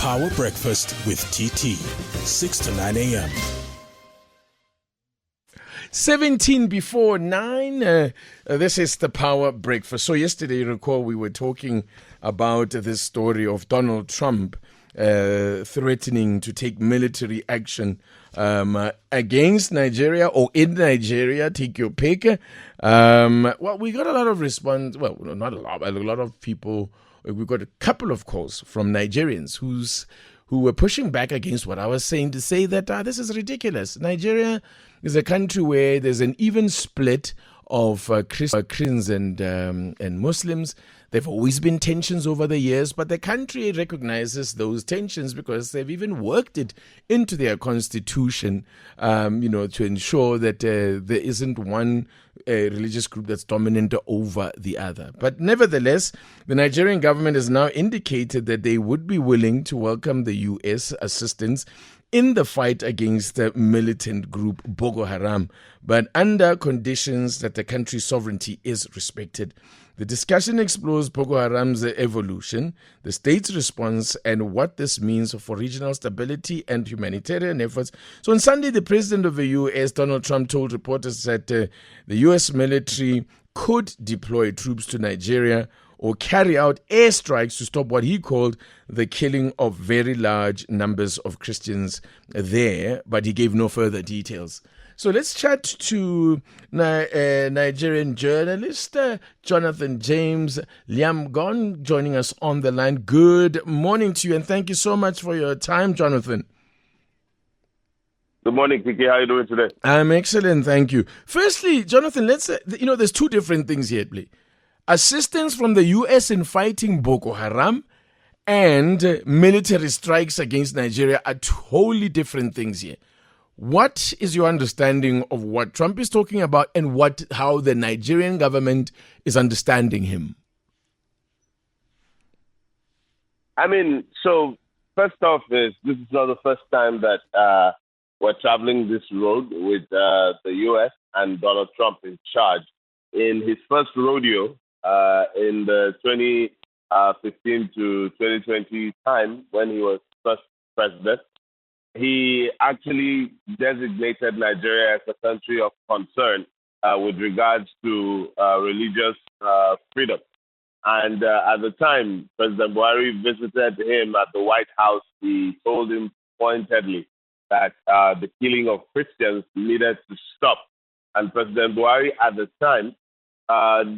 Power Breakfast with TT, 6 to 9 a.m. 17 before 9. This is the Power Breakfast. So yesterday, you recall, we were talking about this story of Donald Trump threatening to take military action against Nigeria or in Nigeria, take your pick. Well, we got a lot of response. Well, not a lot of people. We got a couple of calls from Nigerians who were pushing back against what I was saying, to say that this is ridiculous. Nigeria is a country where there's an even split of Christians and Muslims. There have always been tensions over the years, but the country recognizes those tensions because they've even worked it into their constitution, to ensure that there isn't one religious group that's dominant over the other. But nevertheless, the Nigerian government has now indicated that they would be willing to welcome the U.S. assistance in the fight against the militant group Boko Haram, but under conditions that the country's sovereignty is respected. The discussion explores Boko Haram's evolution, the state's response, and what this means for regional stability and humanitarian efforts. So on Sunday, the president of the U.S., Donald Trump, told reporters that the U.S. military could deploy troops to Nigeria or carry out airstrikes to stop what he called the killing of very large numbers of Christians there, but he gave no further details. So let's chat to Nigerian journalist Jonathan James Liamgon, joining us on the line. Good morning to you, and thank you so much for your time, Jonathan. Good morning, Kiki. How are you doing today? I'm excellent, thank you. Firstly, Jonathan, there's two different things here at play. Assistance from the U.S. in fighting Boko Haram and military strikes against Nigeria are totally different things here. What is your understanding of what Trump is talking about and how the Nigerian government is understanding him? So first off, this is not the first time that we're traveling this road with the U.S. and Donald Trump in charge. In his first rodeo in the 2015 to 2020 time, when he was first president, he actually designated Nigeria as a country of concern with regards to religious freedom. And at the time, President Buhari visited him at the White House. He told him pointedly that the killing of Christians needed to stop. And President Buhari at the time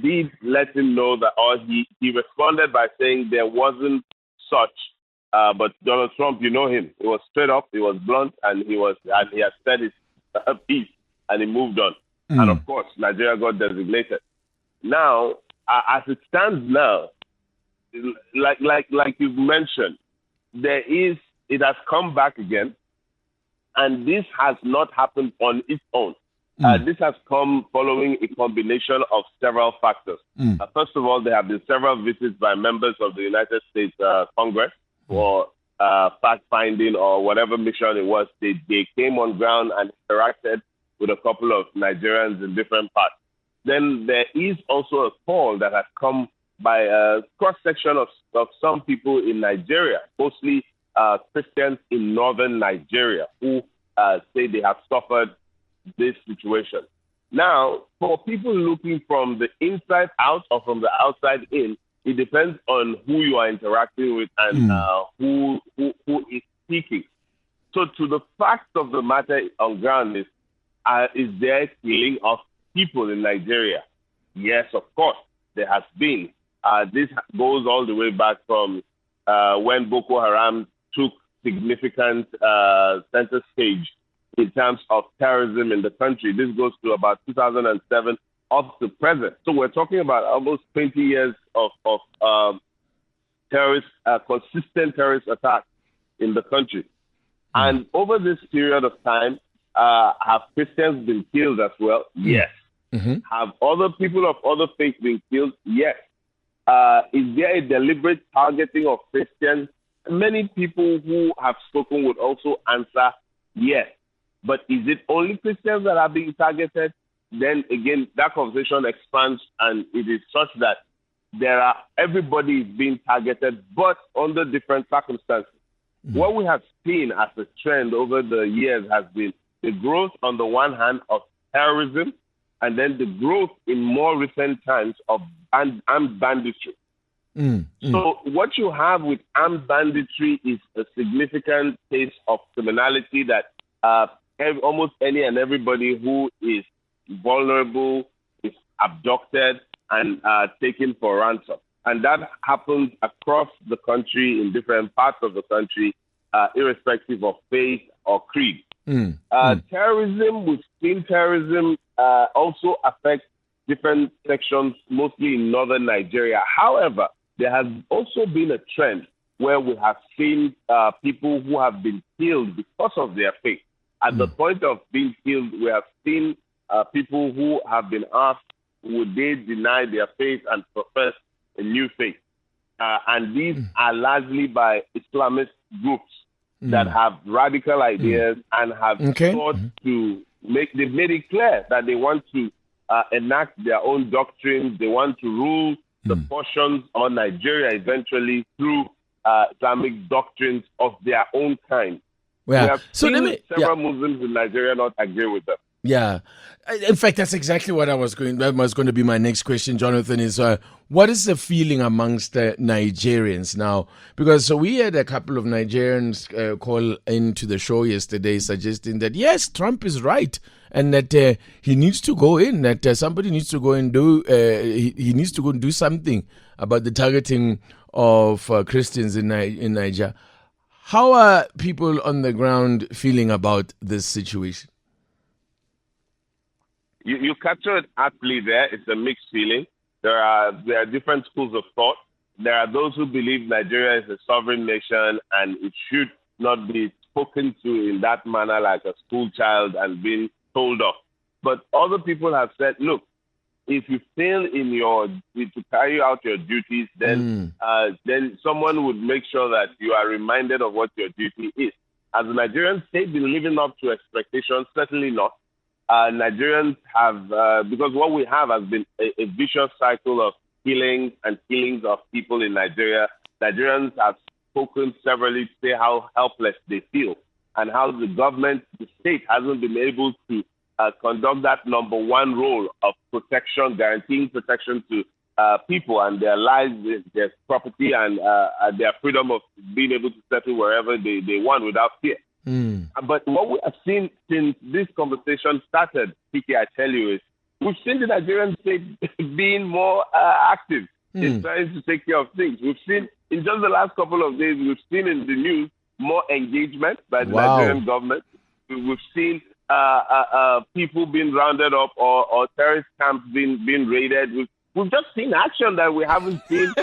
did let him know that, or he responded by saying there wasn't such. But Donald Trump, you know him. He was straight up, he was blunt, and he had said his piece, and he moved on. And of course, Nigeria got designated. Now, as it stands now, like you've mentioned, it has come back again, and this has not happened on its own. This has come following a combination of several factors. First of all, there have been several visits by members of the United States Congress for fact-finding or whatever mission it was. They came on ground and interacted with a couple of Nigerians in different parts. Then there is also a call that has come by a cross-section of some people in Nigeria, mostly Christians in northern Nigeria, who say they have suffered this situation. Now, for people looking from the inside out or from the outside in, it depends on who you are interacting with and who is speaking. So, to the fact of the matter on ground is there killing of people in Nigeria? Yes, of course, there has been. This goes all the way back from when Boko Haram took significant center stage in terms of terrorism in the country. This goes to about 2007 up to present. So we're talking about almost 20 years of consistent terrorist attacks in the country. And over this period of time, have Christians been killed as well? Yes. Have other people of other faiths been killed? Yes. Is there a deliberate targeting of Christians? Many people who have spoken would also answer yes. But is it only Christians that are being targeted? Then again, that conversation expands, and it is such that everybody is being targeted, but under different circumstances. What we have seen as a trend over the years has been the growth on the one hand of terrorism, and then the growth in more recent times of armed banditry. So what you have with armed banditry is a significant case of criminality that almost any and everybody who is vulnerable is abducted and taken for ransom. And that happens across the country, in different parts of the country, irrespective of faith or creed. Terrorism, we've seen terrorism also affect different sections, mostly in northern Nigeria. However, there has also been a trend where we have seen people who have been killed because of their faith. At the point of being killed, we have seen people who have been asked, would they deny their faith and profess a new faith? And these are largely by Islamist groups that have radical ideas and have sought to they've made it clear that they want to enact their own doctrines. They want to rule the portions on Nigeria eventually through Islamic doctrines of their own kind. We have seen several Muslims in Nigeria not agree with them. Yeah. In fact, that's exactly what that was going to be my next question, Jonathan, is what is the feeling amongst the Nigerians now? Because we had a couple of Nigerians call into the show yesterday suggesting that, yes, Trump is right and that he needs to go in, that somebody needs to go and do, he needs to go and do something about the targeting of Christians in Niger. How are people on the ground feeling about this situation? You captured aptly there. It's a mixed feeling. There are different schools of thought. There are those who believe Nigeria is a sovereign nation and it should not be spoken to in that manner like a school child and being told off. But other people have said, look, if you fail to carry out your duties, then someone would make sure that you are reminded of what your duty is. As the Nigerian state been living up to expectations? Certainly not. Nigerians have, because what we have has been a vicious cycle of killings of people in Nigeria. Nigerians have spoken severally to say how helpless they feel and how the government, the state, hasn't been able to conduct that number one role of protection, guaranteeing protection to people and their lives, their property, and their freedom of being able to settle wherever they want without fear. But what we have seen since this conversation started, PK, I tell you, is we've seen the Nigerian state being more active in trying to take care of things. We've seen, in just the last couple of days, we've seen in the news more engagement by the Nigerian government. We've seen people being rounded up or terrorist camps being raided. We've just seen action that we haven't seen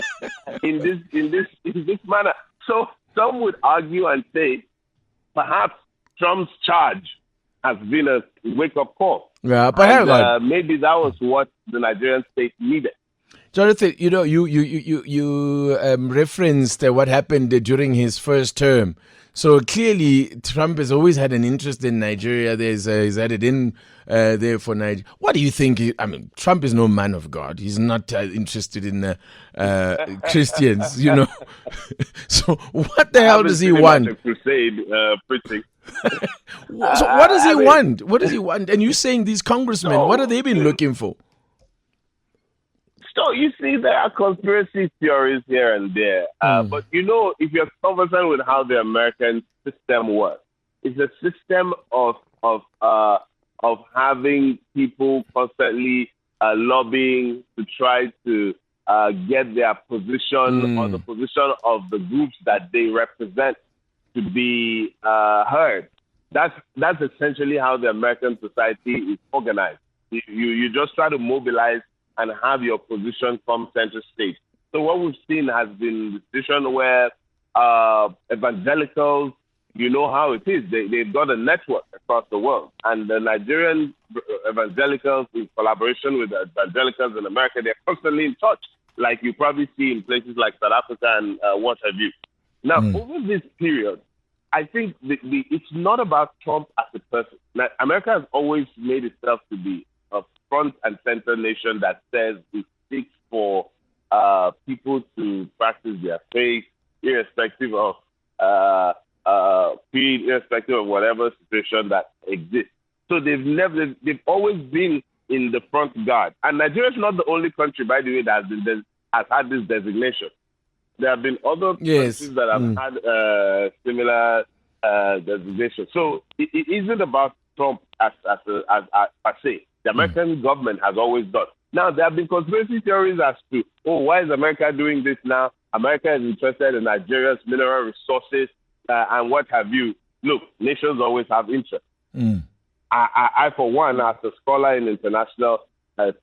in this manner. So some would argue and say, perhaps Trump's charge has been a wake-up call. Yeah, but maybe that was what the Nigerian state needed. Jonathan, you referenced what happened during his first term. So clearly, Trump has always had an interest in Nigeria. He's had it in there for Nigeria. What do you think? I mean, Trump is no man of God. He's not interested in Christians, So what the hell does he want? Crusade preaching. So what does he want? What does he want? And you're saying these congressmen, what have they been looking for? So you see, there are conspiracy theories here and there. But if you're conversant with how the American system works, it's a system of having people constantly lobbying to try to get their position or the position of the groups that they represent to be heard. That's essentially how the American society is organized. You just try to mobilize and have your position come center stage. So what we've seen has been the situation where evangelicals, you know how it is. They've got a network across the world. And the Nigerian evangelicals, in collaboration with the evangelicals in America, they're constantly in touch, like you probably see in places like South Africa and what have you. Now, over this period, I think it's not about Trump as a person. Now, America has always made itself to be a front and center nation that says it seeks for people to practice their faith, irrespective of irrespective of whatever situation that exists. So they've always been in the front guard. And Nigeria is not the only country, by the way, that has had this designation. There have been other countries that have had similar designation. So it isn't about Trump as per se. The American government has always done. Now, there have been conspiracy theories as to, why is America doing this now? America is interested in Nigeria's mineral resources and what have you. Look, nations always have interest. I, for one, as a scholar in international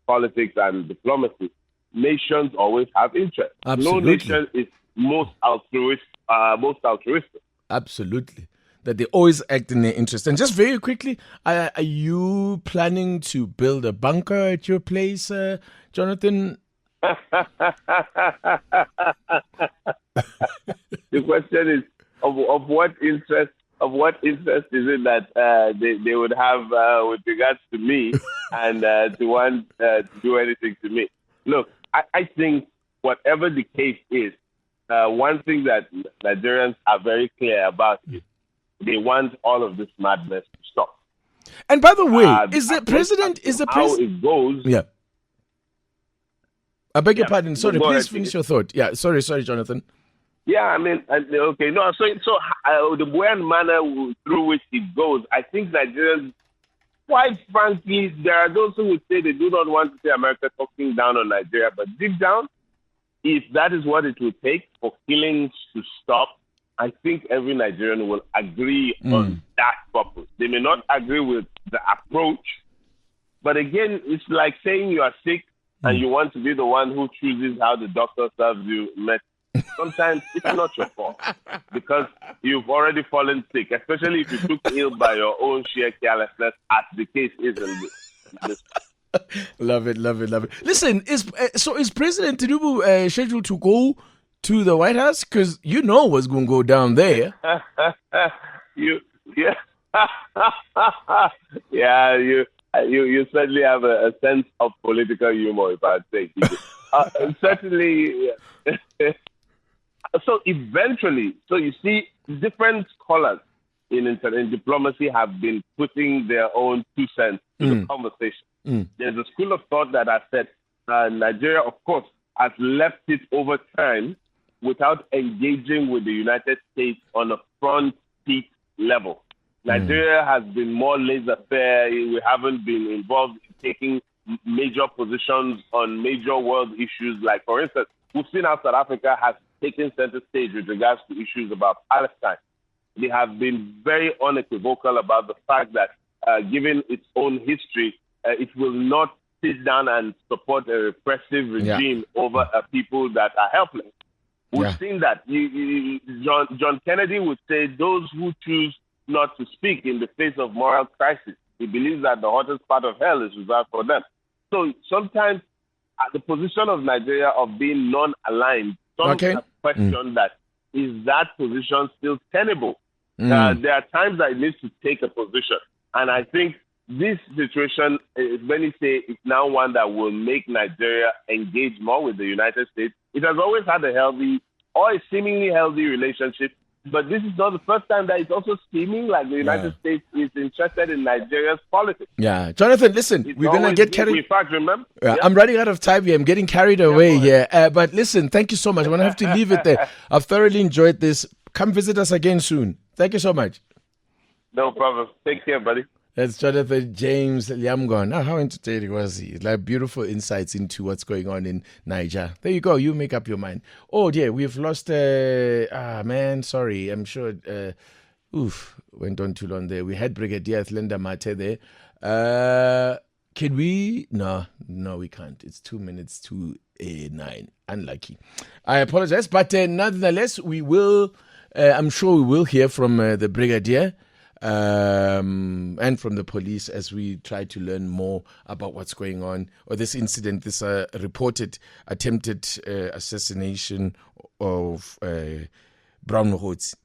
politics and diplomacy, nations always have interest. Absolutely. No nation is most altruistic. Absolutely. That they always act in their interest. And just very quickly, are you planning to build a bunker at your place, Jonathan? The question is, of what interest? Of what interest is it that they would have with regards to me and to want to do anything to me? Look, I think whatever the case is, one thing that Nigerians are very clear about is they want all of this madness to stop. And by the way, is the president? How it goes? Yeah. I beg your pardon. Sorry, please finish your thought. Yeah, sorry, Jonathan. Yeah, I mean, okay, no. So the way and manner through which it goes, I think Nigerians, quite frankly, there are those who would say they do not want to see America talking down on Nigeria, but deep down, if that is what it would take for killings to stop, I think every Nigerian will agree on that purpose. They may not agree with the approach, but again, it's like saying you are sick and you want to be the one who chooses how the doctor serves you medicine. Sometimes it's not your fault because you've already fallen sick, especially if you took ill by your own sheer carelessness, as the case is in this. Love it. Listen, is President Tinubu scheduled to go to the White House? Because you know what's going to go down there. You certainly have a sense of political humor, if I'd say. Certainly. So eventually, you see, different scholars in diplomacy have been putting their own 2 cents to the conversation. There's a school of thought that has said Nigeria, of course, has left it over time without engaging with the United States on a front seat level. Nigeria has been more laissez-faire. We haven't been involved in taking major positions on major world issues. Like, for instance, we've seen how South Africa has taken center stage with regards to issues about Palestine. They have been very unequivocal about the fact that, given its own history, it will not sit down and support a repressive regime over a people that are helpless. We've seen that. John Kennedy would say those who choose not to speak in the face of moral crisis, he believes that the hottest part of hell is reserved for them. So sometimes at the position of Nigeria of being non-aligned, some have questioned that, is that position still tenable? There are times that it needs to take a position. And I think this situation, many say, is now one that will make Nigeria engage more with the United States. It has always had a healthy or a seemingly healthy relationship, but this is not the first time that it's also seeming like the United States is interested in Nigeria's politics. Yeah. Jonathan, listen, we're going to get carried... In fact, remember? I'm running out of time here. I'm getting carried away here. But listen, thank you so much. I'm going to have to leave it there. I've thoroughly enjoyed this. Come visit us again soon. Thank you so much. No problem. Take care, buddy. That's Jonathan James Liamgon. Now, how entertaining was he? Like beautiful insights into what's going on in Niger. There you go. You make up your mind. Oh, dear. We've lost... man, sorry. I'm sure... went on too long there. We had Brigadier Athlenda Mate there. Can we... No, we can't. It's 2 minutes to 9. Unlucky. I apologize. But nonetheless, we will... I'm sure we will hear from the Brigadier and from the police as we try to learn more about what's going on, or this incident, this reported attempted assassination of Brown Mohotsi.